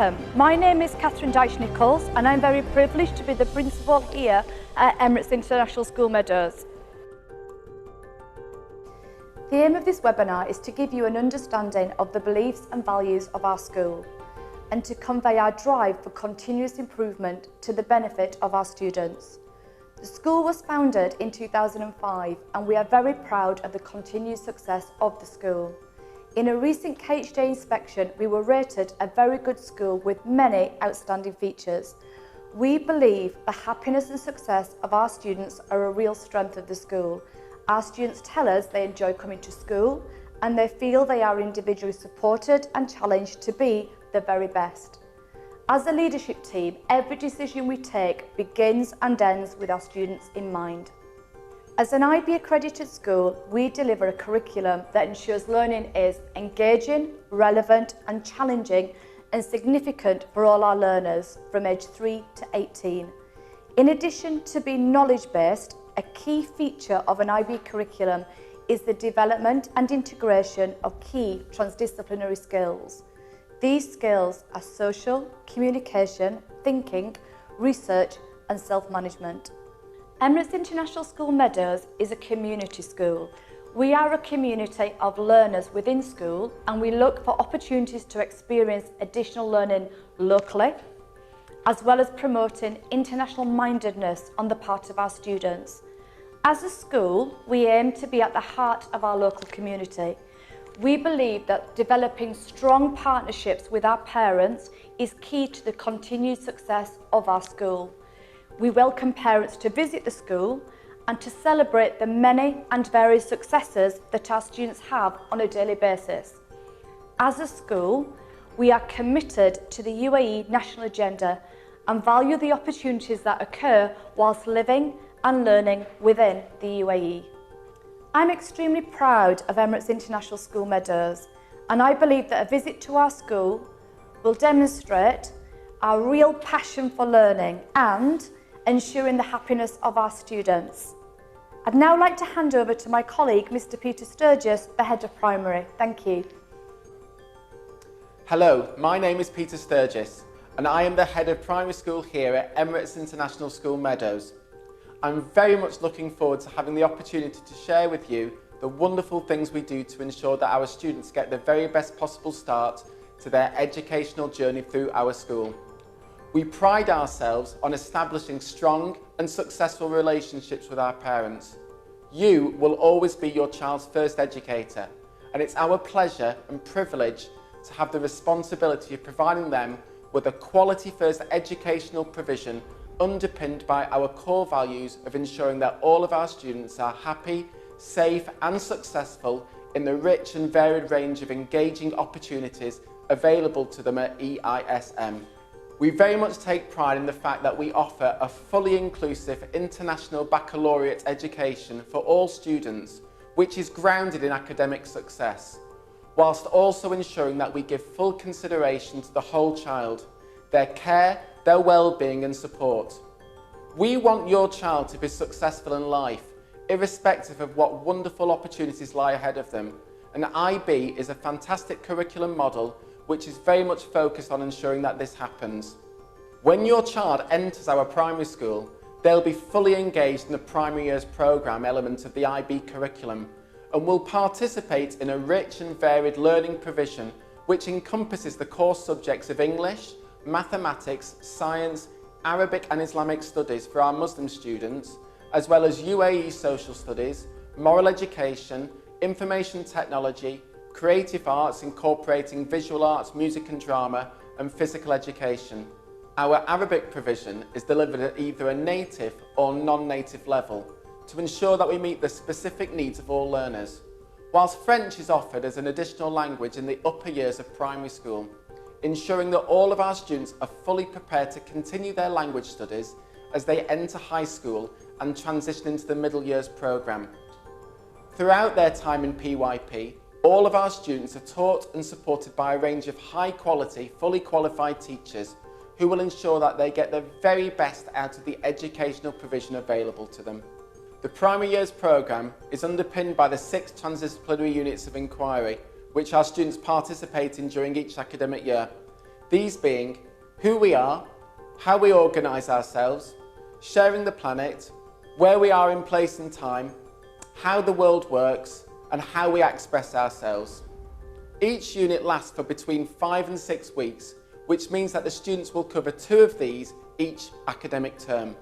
Welcome, my name is Catherine Dyche-Nichols and I'm very privileged to be the principal here at Emirates International School Meadows. The aim of this webinar is to give you an understanding of the beliefs and values of our school and to convey our drive for continuous improvement to the benefit of our students. The school was founded in 2005 and we are very proud of the continued success of the school. In a recent KHJ inspection, we were rated a very good school with many outstanding features. We believe the happiness and success of our students are a real strength of the school. Our students tell us they enjoy coming to school and they feel they are individually supported and challenged to be the very best. As a leadership team, every decision we take begins and ends with our students in mind. As an IB accredited school, we deliver a curriculum that ensures learning is engaging, relevant and challenging and significant for all our learners from age 3 to 18. In addition to being knowledge-based, a key feature of an IB curriculum is the development and integration of key transdisciplinary skills. These skills are social, communication, thinking, research and self-management. Emirates International School Meadows is a community school. We are a community of learners within school and we look for opportunities to experience additional learning locally, as well as promoting international mindedness on the part of our students. As a school, we aim to be at the heart of our local community. We believe that developing strong partnerships with our parents is key to the continued success of our school. We welcome parents to visit the school and to celebrate the many and various successes that our students have on a daily basis. As a school, we are committed to the UAE national agenda and value the opportunities that occur whilst living and learning within the UAE. I'm extremely proud of Emirates International School Meadows and I believe that a visit to our school will demonstrate our real passion for learning and ensuring the happiness of our students. I'd now like to hand over to my colleague, Mr. Peter Sturgis, the Head of Primary. Thank you. Hello, my name is Peter Sturgis and I am the Head of Primary School here at Emirates International School Meadows. I'm very much looking forward to having the opportunity to share with you the wonderful things we do to ensure that our students get the very best possible start to their educational journey through our school. We pride ourselves on establishing strong and successful relationships with our parents. You will always be your child's first educator, and it's our pleasure and privilege to have the responsibility of providing them with a quality first educational provision underpinned by our core values of ensuring that all of our students are happy, safe and successful in the rich and varied range of engaging opportunities available to them at EISM. We very much take pride in the fact that we offer a fully inclusive international baccalaureate education for all students, which is grounded in academic success, whilst also ensuring that we give full consideration to the whole child, their care, their well-being and support. We want your child to be successful in life, irrespective of what wonderful opportunities lie ahead of them, and IB is a fantastic curriculum model which is very much focused on ensuring that this happens. When your child enters our primary school, they'll be fully engaged in the primary years programme element of the IB curriculum and will participate in a rich and varied learning provision which encompasses the core subjects of English, mathematics, science, Arabic and Islamic studies for our Muslim students, as well as UAE social studies, moral education, information technology, creative arts incorporating visual arts, music and drama, and physical education. Our Arabic provision is delivered at either a native or non-native level to ensure that we meet the specific needs of all learners, whilst French is offered as an additional language in the upper years of primary school, ensuring that all of our students are fully prepared to continue their language studies as they enter high school and transition into the middle years programme. Throughout their time in PYP, all of our students are taught and supported by a range of high quality, fully qualified teachers who will ensure that they get the very best out of the educational provision available to them. The primary years programme is underpinned by the 6 transdisciplinary units of inquiry which our students participate in during each academic year. These being who we are, how we organise ourselves, sharing the planet, where we are in place and time, how the world works, and how we express ourselves. Each unit lasts for between 5 and 6 weeks, which means that the students will cover 2 of these each academic term.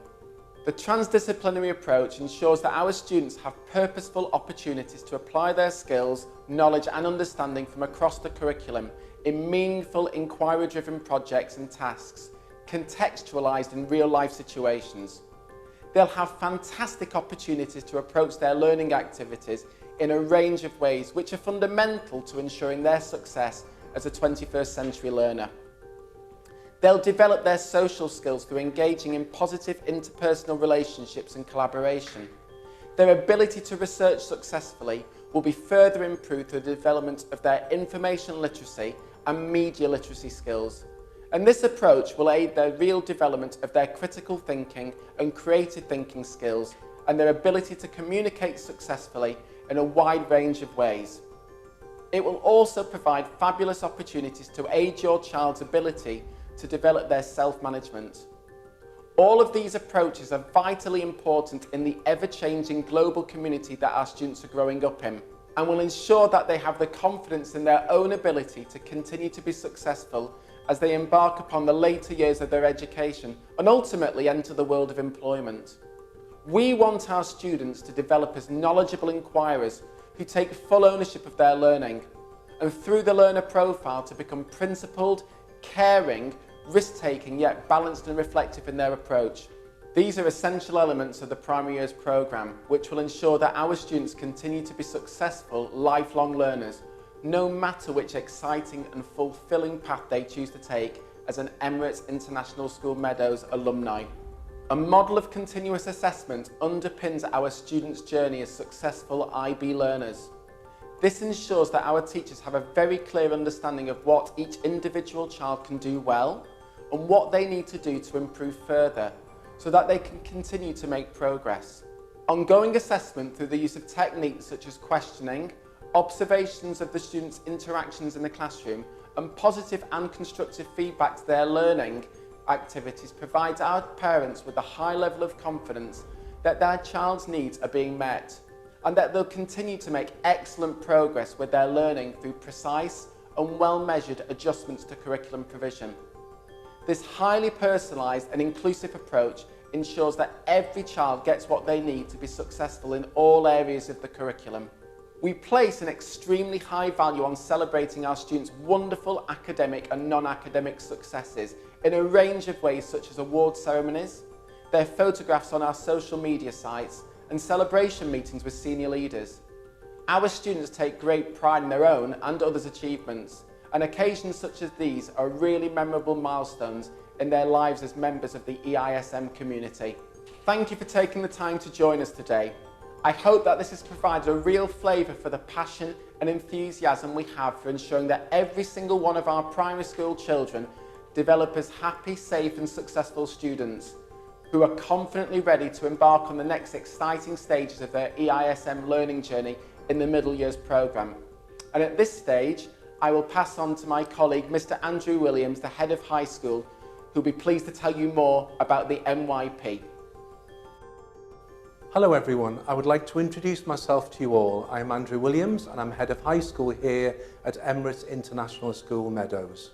The transdisciplinary approach ensures that our students have purposeful opportunities to apply their skills, knowledge and understanding from across the curriculum in meaningful inquiry-driven projects and tasks, contextualised in real-life situations. They'll have fantastic opportunities to approach their learning activities in a range of ways which are fundamental to ensuring their success as a 21st century learner. They'll develop their social skills through engaging in positive interpersonal relationships and collaboration. Their ability to research successfully will be further improved through the development of their information literacy and media literacy skills. And this approach will aid their real development of their critical thinking and creative thinking skills and their ability to communicate successfully in a wide range of ways. It will also provide fabulous opportunities to aid your child's ability to develop their self-management. All of these approaches are vitally important in the ever-changing global community that our students are growing up in, and will ensure that they have the confidence in their own ability to continue to be successful as they embark upon the later years of their education and ultimately enter the world of employment. We want our students to develop as knowledgeable inquirers who take full ownership of their learning, and through the learner profile to become principled, caring, risk-taking yet balanced and reflective in their approach. These are essential elements of the primary years programme, which will ensure that our students continue to be successful, lifelong learners, no matter which exciting and fulfilling path they choose to take as an Emirates International School Meadows alumni. A model of continuous assessment underpins our students' journey as successful IB learners. This ensures that our teachers have a very clear understanding of what each individual child can do well and what they need to do to improve further so that they can continue to make progress. Ongoing assessment through the use of techniques such as questioning, observations of the students' interactions in the classroom, and positive and constructive feedback to their learning activities provides our parents with a high level of confidence that their child's needs are being met and that they'll continue to make excellent progress with their learning through precise and well-measured adjustments to curriculum provision. This highly personalised and inclusive approach ensures that every child gets what they need to be successful in all areas of the curriculum. We place an extremely high value on celebrating our students' wonderful academic and non-academic successes in a range of ways such as award ceremonies, their photographs on our social media sites, and celebration meetings with senior leaders. Our students take great pride in their own and others' achievements, and occasions such as these are really memorable milestones in their lives as members of the EISM community. Thank you for taking the time to join us today. I hope that this has provided a real flavour for the passion and enthusiasm we have for ensuring that every single one of our primary school children develop as happy, safe and successful students who are confidently ready to embark on the next exciting stages of their EISM learning journey in the middle years programme. And at this stage, I will pass on to my colleague, Mr. Andrew Williams, the head of high school, who'll be pleased to tell you more about the MYP. Hello everyone, I would like to introduce myself to you all. I'm Andrew Williams and I'm head of high school here at Emirates International School Meadows.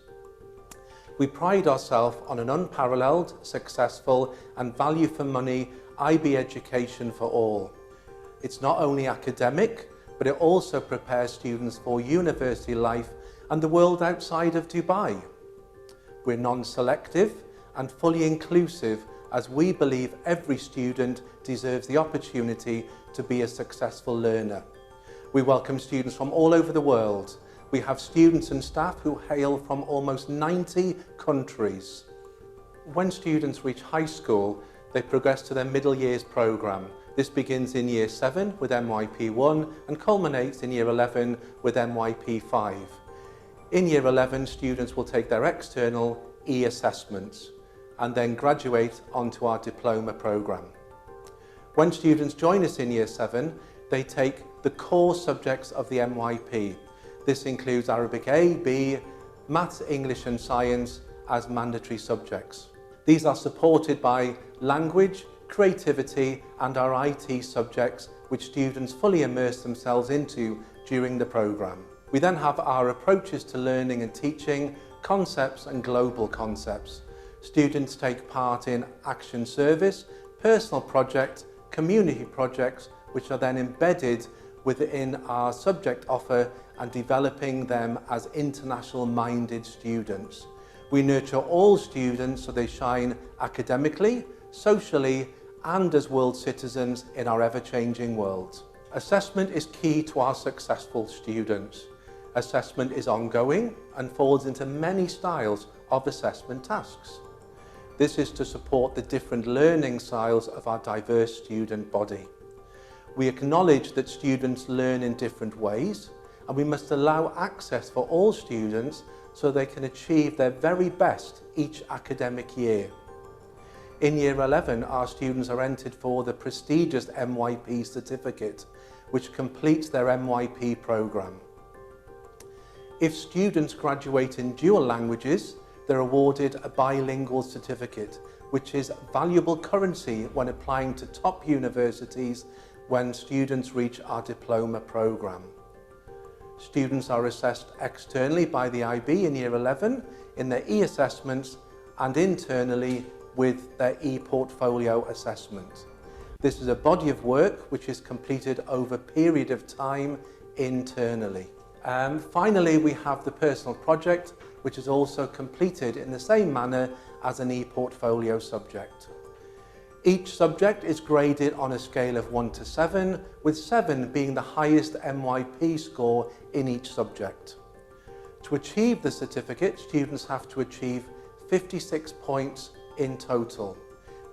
We pride ourselves on an unparalleled, successful and value for money IB education for all. It's not only academic, but it also prepares students for university life and the world outside of Dubai. We're non-selective and fully inclusive as we believe every student deserves the opportunity to be a successful learner. We welcome students from all over the world. We have students and staff who hail from almost 90 countries. When students reach high school, they progress to their middle years programme. This begins in Year 7 with MYP1 and culminates in Year 11 with MYP5. In Year 11, students will take their external e-assessments and then graduate onto our diploma programme. When students join us in Year 7, they take the core subjects of the MYP. This includes Arabic A, B, Maths, English and Science, as mandatory subjects. These are supported by language, creativity and our IT subjects, which students fully immerse themselves into during the programme. We then have our approaches to learning and teaching, concepts and global concepts. Students take part in action service, personal project, community projects, which are then embedded within our subject offer and developing them as international-minded students. We nurture all students so they shine academically, socially, and as world citizens in our ever-changing world. Assessment is key to our successful students. Assessment is ongoing and falls into many styles of assessment tasks. This is to support the different learning styles of our diverse student body. We acknowledge that students learn in different ways, and we must allow access for all students so they can achieve their very best each academic year. In Year 11, our students are entered for the prestigious MYP certificate, which completes their MYP programme. If students graduate in dual languages, they're awarded a bilingual certificate, which is valuable currency when applying to top universities when students reach our diploma programme. Students are assessed externally by the IB in Year 11 in their e-assessments and internally with their e-portfolio assessment. This is a body of work which is completed over a period of time internally. Finally, we have the personal project, which is also completed in the same manner as an e-portfolio subject. Each subject is graded on a scale of 1 to 7, with 7 being the highest MYP score in each subject. To achieve the certificate, students have to achieve 56 points in total.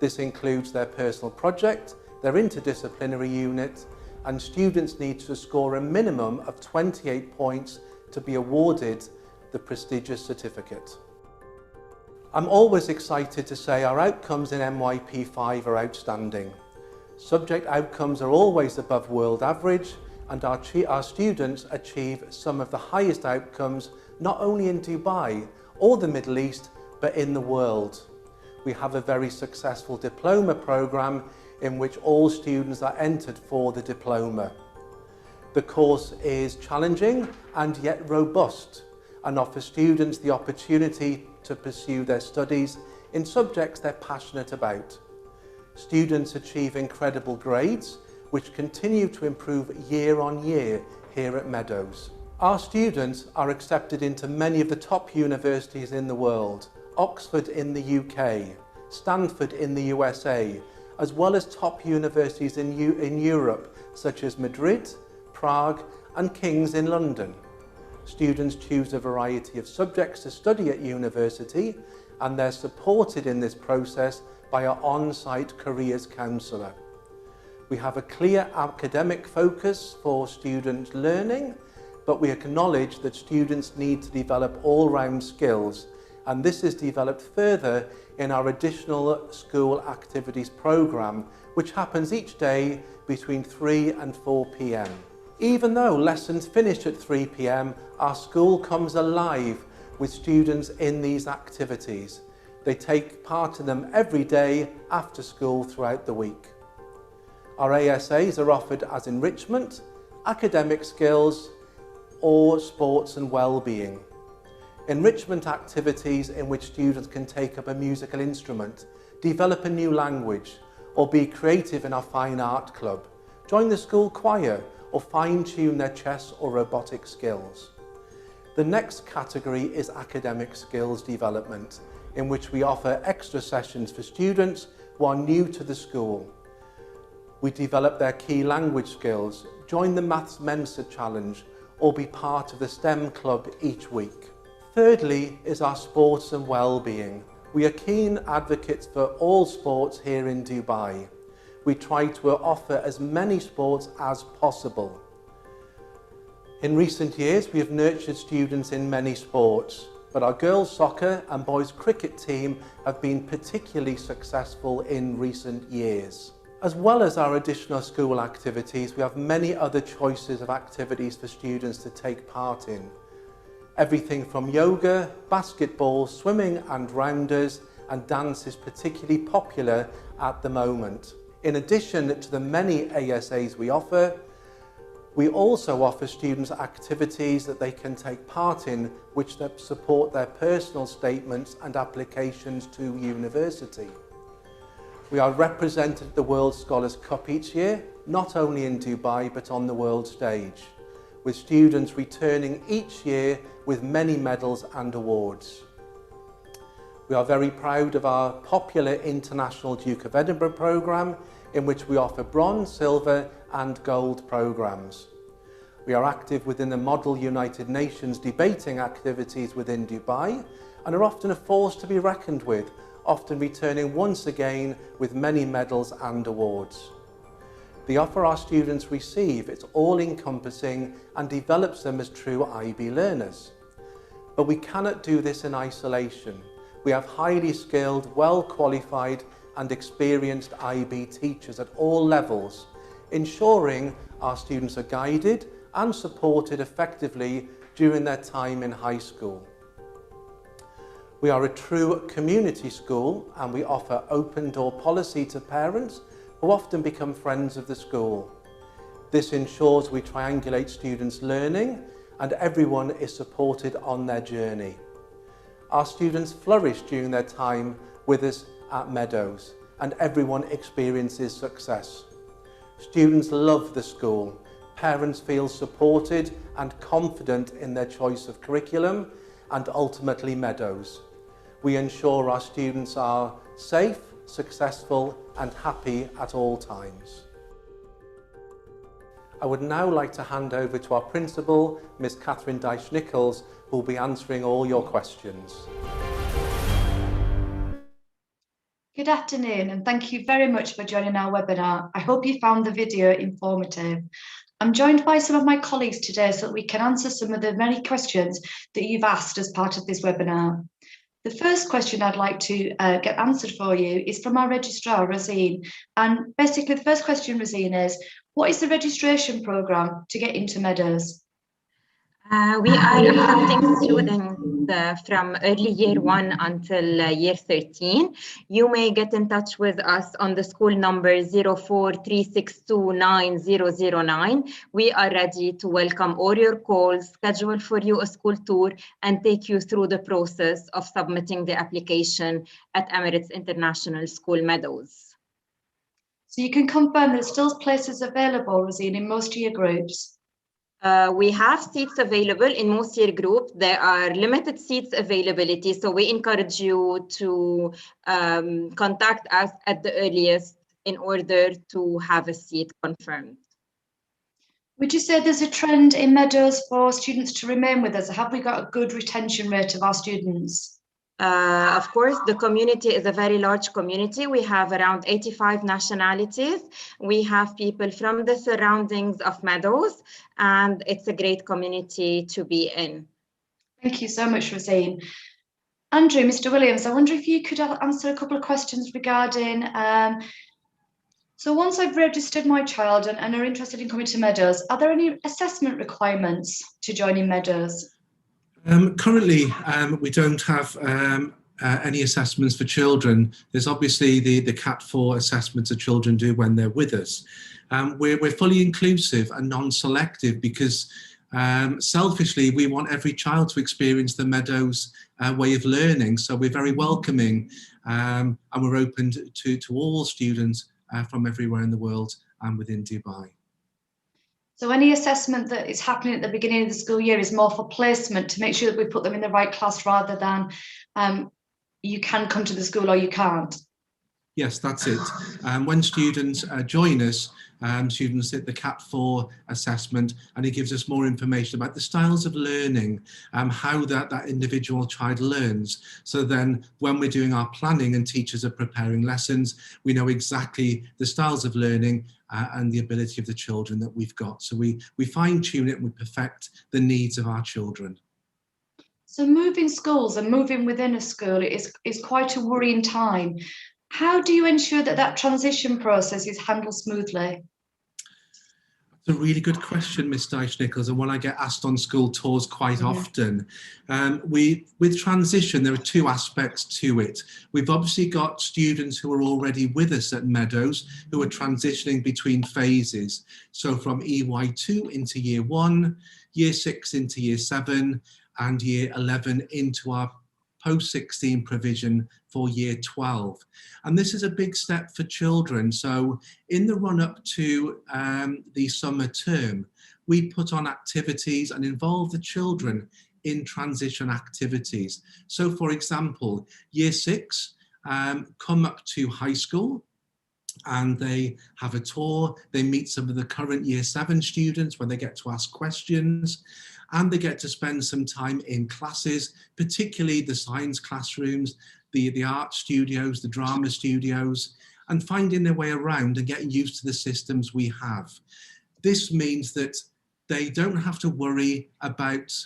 This includes their personal project, their interdisciplinary unit, and students need to score a minimum of 28 points to be awarded the prestigious certificate. I'm always excited to say our outcomes in MYP 5 are outstanding. Subject outcomes are always above world average, and our students achieve some of the highest outcomes not only in Dubai or the Middle East, but in the world. We have a very successful diploma programme in which all students are entered for the diploma. The course is challenging and yet robust and offers students the opportunity to pursue their studies in subjects they're passionate about. Students achieve incredible grades, which continue to improve year on year here at Meadows. Our students are accepted into many of the top universities in the world, Oxford in the UK, Stanford in the USA, as well as top universities in Europe, such as Madrid, Prague and King's in London. Students choose a variety of subjects to study at university, and they're supported in this process by our on-site careers counsellor. We have a clear academic focus for student learning, but we acknowledge that students need to develop all-round skills, and this is developed further in our additional school activities programme, which happens each day between 3 and 4 p.m. Even though lessons finish at 3 p.m, our school comes alive with students in these activities. They take part in them every day after school throughout the week. Our ASAs are offered as enrichment, academic skills, or sports and well-being. Enrichment activities in which students can take up a musical instrument, develop a new language, or be creative in our fine art club, join the school choir, or fine-tune their chess or robotic skills. The next category is academic skills development, in which we offer extra sessions for students who are new to the school. We develop their key language skills, join the Maths Mensa Challenge, or be part of the STEM club each week. Thirdly is our sports and well-being. We are keen advocates for all sports here in Dubai. We try to offer as many sports as possible. In recent years, we have nurtured students in many sports, but our girls' soccer and boys' cricket team have been particularly successful in recent years. As well as our additional school activities, we have many other choices of activities for students to take part in. Everything from yoga, basketball, swimming and rounders, and dance is particularly popular at the moment. In addition to the many ASAs we offer, we also offer students activities that they can take part in which support their personal statements and applications to university. We are represented at the World Scholars Cup each year, not only in Dubai but on the world stage, with students returning each year with many medals and awards. We are very proud of our popular International Duke of Edinburgh programme, in which we offer bronze, silver and gold programmes. We are active within the Model United Nations debating activities within Dubai and are often a force to be reckoned with, often returning once again with many medals and awards. The offer our students receive is all-encompassing and develops them as true IB learners. But we cannot do this in isolation. We have highly skilled, well-qualified and experienced IB teachers at all levels, ensuring our students are guided and supported effectively during their time in high school. We are a true community school and we offer open door policy to parents who often become friends of the school. This ensures we triangulate students' learning and everyone is supported on their journey. Our students flourish during their time with us at Meadows and everyone experiences success. Students love the school, parents feel supported and confident in their choice of curriculum and ultimately Meadows. We ensure our students are safe, successful and happy at all times. I would now like to hand over to our principal, Ms. Catherine Dyche-Nichols, who will be answering all your questions. Good afternoon and thank you very much for joining our webinar. I hope you found the video informative. I'm joined by some of my colleagues today so that we can answer some of the many questions that you've asked as part of this webinar. The first question I'd like to get answered for you is from our registrar, Rosine. And basically the first question, Rosine, is what is the registration programme to get into Meadows? We are accepting students from early year 1 until year 13. You may get in touch with us on the school number 0436290009. We are ready to welcome all your calls, schedule for you a school tour, and take you through the process of submitting the application at Emirates International School Meadows. So you can confirm there's still places available, Rosine, in most year groups? We have seats available in most year groups. There are limited seats availability, so we encourage you to contact us at the earliest in order to have a seat confirmed. Would you say there's a trend in Meadows for students to remain with us? Have we got a good retention rate of our students? Of course, the community is a very large community. We have around 85 nationalities. We have people from the surroundings of Meadows, and it's a great community to be in. Thank you so much, Rosine. Andrew, Mr. Williams, I wonder if you could answer a couple of questions regarding, so once I've registered my child and are interested in coming to Meadows, are there any assessment requirements to join in Meadows? Currently, we don't have any assessments for children. There's obviously the Cat 4 assessments that children do when they're with us. We're fully inclusive and non-selective because selfishly, we want every child to experience the Meadows way of learning. So we're very welcoming and we're open to all students from everywhere in the world and within Dubai. So any assessment that is happening at the beginning of the school year is more for placement to make sure that we put them in the right class rather than you can come to the school or you can't? Yes, that's it. When students join us, students hit the Cat 4 assessment and it gives us more information about the styles of learning, how that individual child learns. So then when we're doing our planning and teachers are preparing lessons, we know exactly the styles of learning and the ability of the children that we've got. So we fine tune it and we perfect the needs of our children. So moving schools and moving within a school is quite a worrying time. How do you ensure that that transition process is handled smoothly? It's a really good question, Miss Dyche-Nichols, and one I get asked on school tours quite often. With transition, there are two aspects to it. We've obviously got students who are already with us at Meadows who are transitioning between phases. So from EY2 into year 1, year 6 into year 7, and year 11 into our post-16 provision for year 12. And this is a big step for children. So in the run-up to the summer term, we put on activities and involve the children in transition activities. So for example, year 6 come up to high school, and they have a tour. They meet some of the current year 7 students when they get to ask questions, and they get to spend some time in classes, particularly the science classrooms, the art studios, the drama studios, and finding their way around and getting used to the systems we have. This means that they don't have to worry about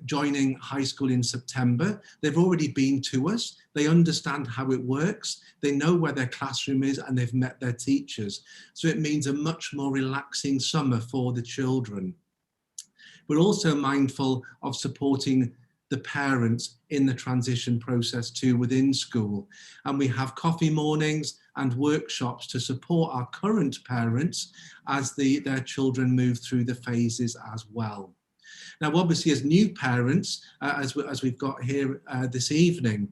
joining high school in September. They've already been to us. They understand how it works. They know where their classroom is, and they've met their teachers. So it means a much more relaxing summer for the children. We're also mindful of supporting the parents in the transition process too within school. And we have coffee mornings and workshops to support our current parents as their children move through the phases as well. Now, obviously, as new parents, as we've got here this evening,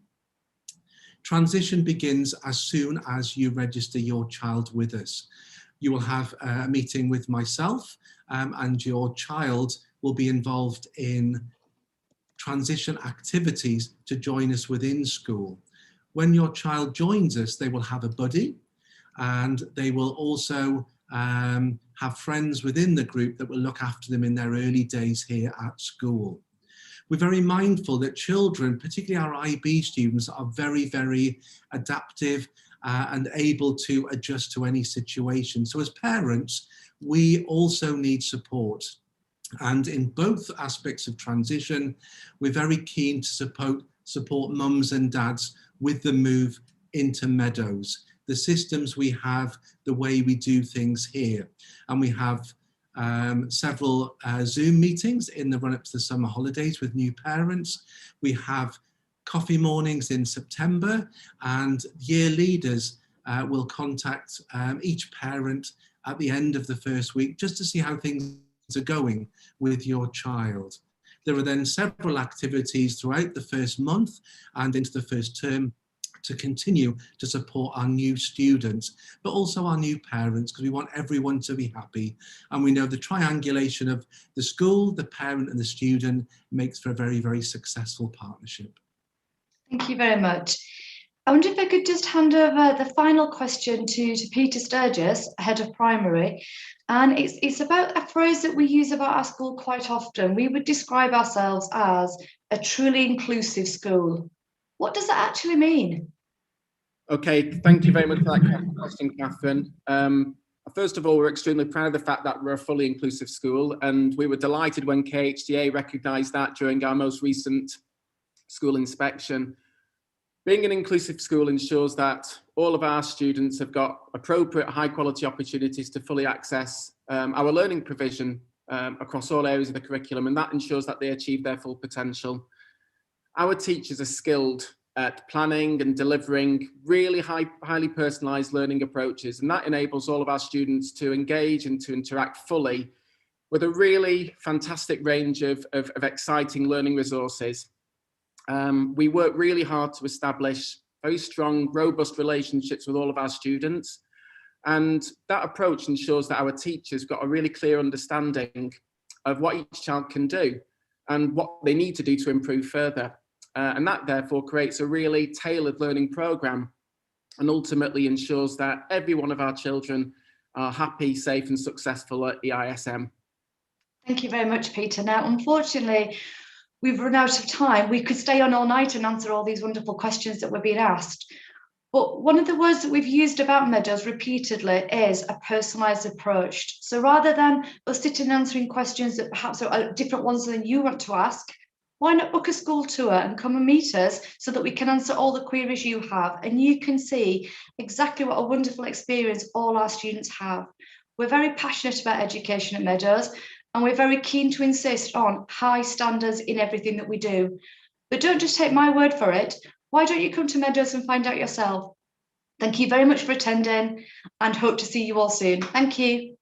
transition begins as soon as you register your child with us. You will have a meeting with myself, and your child will be involved in transition activities to join us within school. When your child joins us, they will have a buddy, and they will also have friends within the group that will look after them in their early days here at school. We're very mindful that children, particularly our IB students, are very, very adaptive and able to adjust to any situation. So as parents, we also need support. And in both aspects of transition, we're very keen to support mums and dads with the move into Meadows, the systems we have, the way we do things here. And we have several Zoom meetings in the run-up to the summer holidays with new parents. We have coffee mornings in September, and year leaders will contact each parent at the end of the first week just to see how things are going with your child. There are then several activities throughout the first month and into the first term to continue to support our new students, but also our new parents, because we want everyone to be happy. And we know the triangulation of the school, the parent and the student makes for a very, very successful partnership. Thank you very much. I wonder if I could just hand over the final question to Peter Sturgis, Head of Primary. And it's about a phrase that we use about our school quite often. We would describe ourselves as a truly inclusive school. What does that actually mean? Okay, thank you very much for that question, Catherine. First of all, we're extremely proud of the fact that we're a fully inclusive school, and we were delighted when KHDA recognised that during our most recent school inspection. Being an inclusive school ensures that all of our students have got appropriate high quality opportunities to fully access our learning provision across all areas of the curriculum, and that ensures that they achieve their full potential. Our teachers are skilled at planning and delivering really highly personalised learning approaches, and that enables all of our students to engage and to interact fully with a really fantastic range of exciting learning resources. We work really hard to establish very strong, robust relationships with all of our students, and that approach ensures that our teachers got a really clear understanding of what each child can do and what they need to do to improve further. And that therefore creates a really tailored learning programme and ultimately ensures that every one of our children are happy, safe and successful at EISM. Thank you very much, Peter. Now, unfortunately, we've run out of time. We could stay on all night and answer all these wonderful questions that we're being asked. But one of the words that we've used about Meadows repeatedly is a personalised approach. So rather than us sitting and answering questions that perhaps are different ones than you want to ask, why not book a school tour and come and meet us so that we can answer all the queries you have, and you can see exactly what a wonderful experience all our students have. We're very passionate about education at Meadows, and we're very keen to insist on high standards in everything that we do. But don't just take my word for it. Why don't you come to Meadows and find out yourself? Thank you very much for attending, and hope to see you all soon. Thank you.